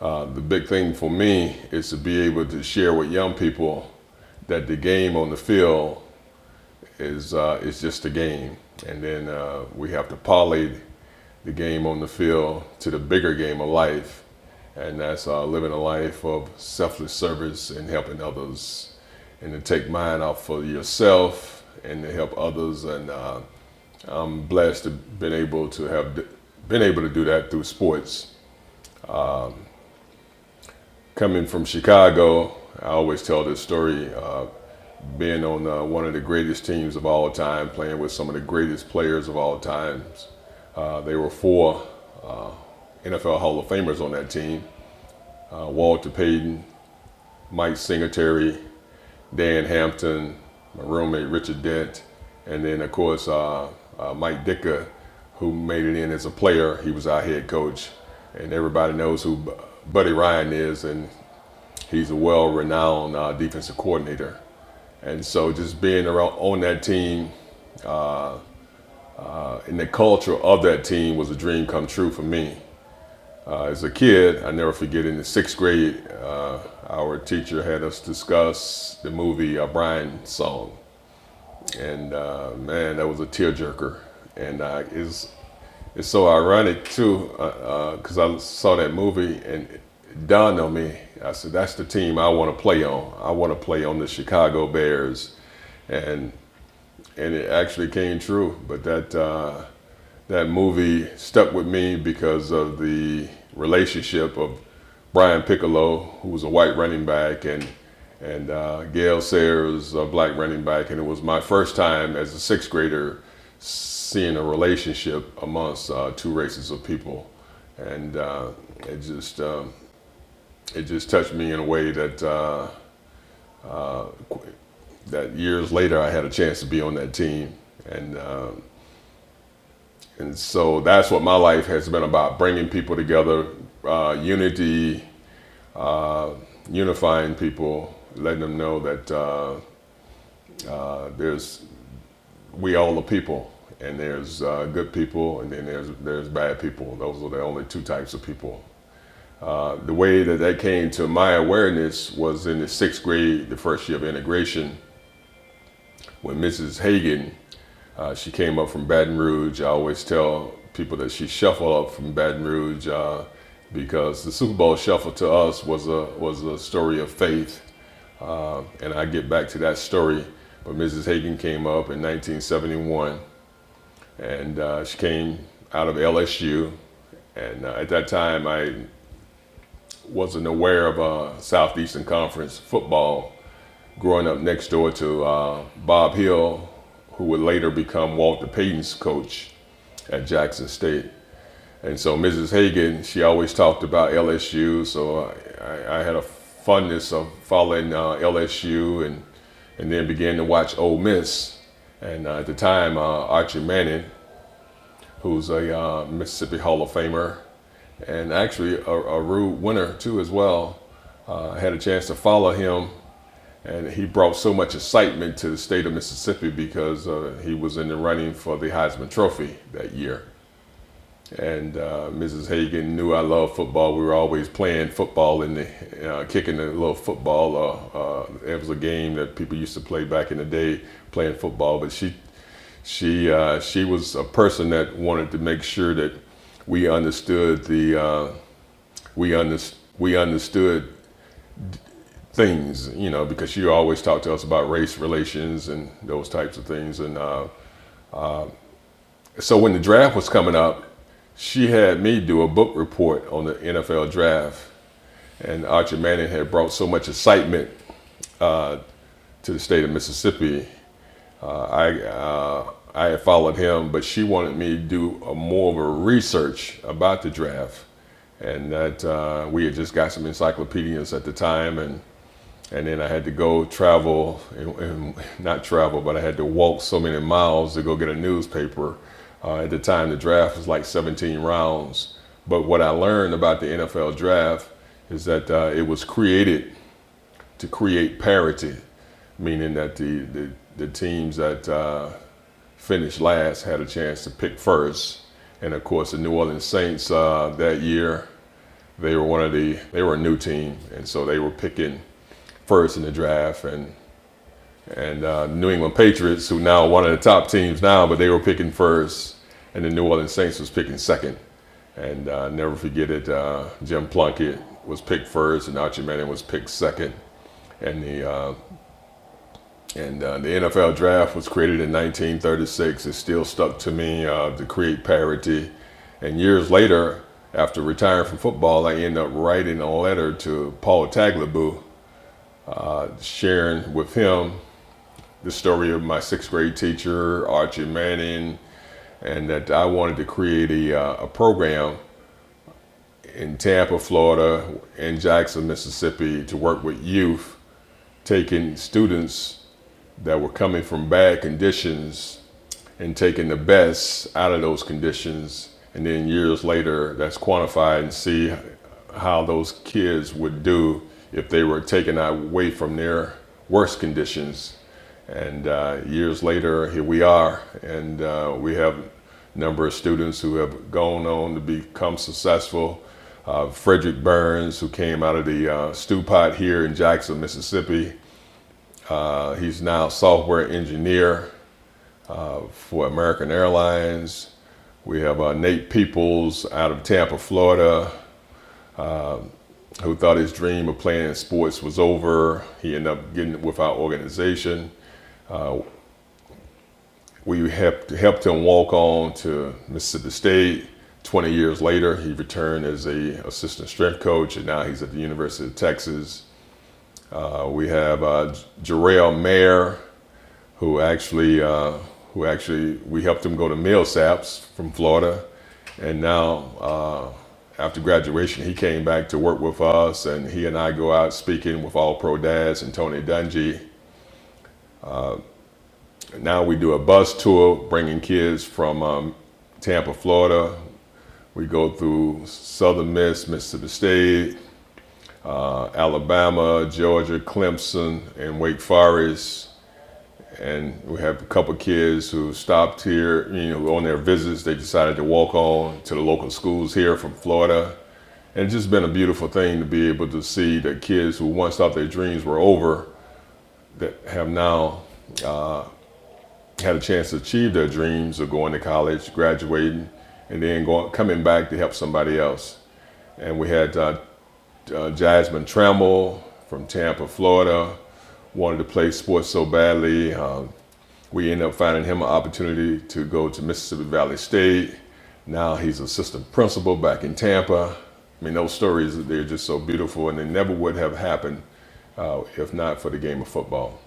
The big thing for me is to be able to share with young people that the game on the field is just a game, and then we have to parlay the game on the field to the bigger game of life, and that's living a life of selfless service and helping others, and to take mine out for yourself and to help others. And I'm blessed to been able to do that through sports. Coming from Chicago, I always tell this story. Being on one of the greatest teams of all time, playing with some of the greatest players of all times. There were four NFL Hall of Famers on that team. Walter Payton, Mike Singletary, Dan Hampton, my roommate Richard Dent, and then of course Mike Ditka, who made it in as a player. He was our head coach, and everybody knows who Buddy Ryan is, and he's a well-renowned defensive coordinator. And so just being around on that team and the culture of that team was a dream come true for me. As a kid, I never forget, in the sixth grade, our teacher had us discuss the movie Brian Song. And man, that was a tearjerker. And it's so ironic too, because I saw that movie and it dawned on me. I said, that's the team I want to play on. I want to play on the Chicago Bears. And it actually came true. But that movie stuck with me because of the relationship of Brian Piccolo, who was a white running back, and Gail Sayers, a black running back. And it was my first time as a sixth grader seeing a relationship amongst two races of people. And it just touched me in a way that that years later I had a chance to be on that team. And so that's what my life has been about: bringing people together, unity, unifying people, letting them know that we all are people, and there's good people, and then there's bad people. Those are the only two types of people. The way that came to my awareness was in the sixth grade, the first year of integration, when Mrs. Hagan, she came up from Baton Rouge. I always tell people that she shuffled up from Baton Rouge because the Super Bowl shuffle to us was a story of faith, and I get back to that story. But Mrs. Hagan came up in 1971, and she came out of LSU, and at that time I wasn't aware of Southeastern Conference football, growing up next door to Bob Hill, who would later become Walter Payton's coach at Jackson State. And so Mrs. Hagan, she always talked about LSU, so I had a fondness of following LSU, and then began to watch Ole Miss. And at the time, Archie Manning, who's a Mississippi Hall of Famer, and actually a Rube winner too as well, had a chance to follow him. And he brought so much excitement to the state of Mississippi because he was in the running for the Heisman Trophy that year. And Mrs. Hagan knew I loved football. We were always playing football kicking the little football. It was a game that people used to play back in the day, playing football. But she was a person that wanted to make sure that we understood we understood things, because she always talked to us about race relations and those types of things. And so when the draft was coming up, she had me do a book report on the NFL draft. And Archie Manning had brought so much excitement to the state of Mississippi. I had followed him, but she wanted me to do more of a research about the draft. And that we had just got some encyclopedias at the time, and then I had to go travel, and not travel, but I had to walk so many miles to go get a newspaper. At the time, the draft was like 17 rounds. But what I learned about the NFL draft is that it was created to create parity, meaning that the teams that finished last had a chance to pick first. And of course, the New Orleans Saints that year they were a new team, and so they were picking first in the draft, and New England Patriots, who now are one of the top teams now, but they were picking first, and the New Orleans Saints was picking second. And never forget it, Jim Plunkett was picked first, and Archie Manning was picked second. And the NFL draft was created in 1936. It still stuck to me to create parity. And years later, after retiring from football, I ended up writing a letter to Paul Tagliabue, sharing with him the story of my sixth grade teacher, Archie Manning, and that I wanted to create a program in Tampa, Florida, and Jackson, Mississippi, to work with youth, taking students that were coming from bad conditions and taking the best out of those conditions. And then years later, that's quantified and see how those kids would do if they were taken away from their worst conditions. And years later, here we are, and we have a number of students who have gone on to become successful. Frederick Burns, who came out of the stew pot here in Jackson, Mississippi. He's now a software engineer for American Airlines. We have Nate Peoples out of Tampa, Florida, who thought his dream of playing in sports was over. He ended up getting with our organization. We helped him walk on to Mississippi State. 20 years later, he returned as an assistant strength coach, and now he's at the University of Texas. We have Jarrell Mayer, who actually we helped him go to Millsaps from Florida, and now after graduation, he came back to work with us, and he and I go out speaking with All Pro Dads and Tony Dungy. Now we do a bus tour bringing kids from Tampa, Florida. We go through Southern Miss, Mississippi State, Alabama, Georgia, Clemson, and Wake Forest. And we have a couple kids who stopped here, on their visits. They decided to walk on to the local schools here from Florida. And it's just been a beautiful thing to be able to see that kids who once thought their dreams were over, that have now had a chance to achieve their dreams of going to college, graduating, and then coming back to help somebody else. And we had Jasmine Trammell from Tampa, Florida, wanted to play sports so badly. We ended up finding him an opportunity to go to Mississippi Valley State. Now he's assistant principal back in Tampa. I mean, those stories, they're just so beautiful, and they never would have happened if not for the game of football.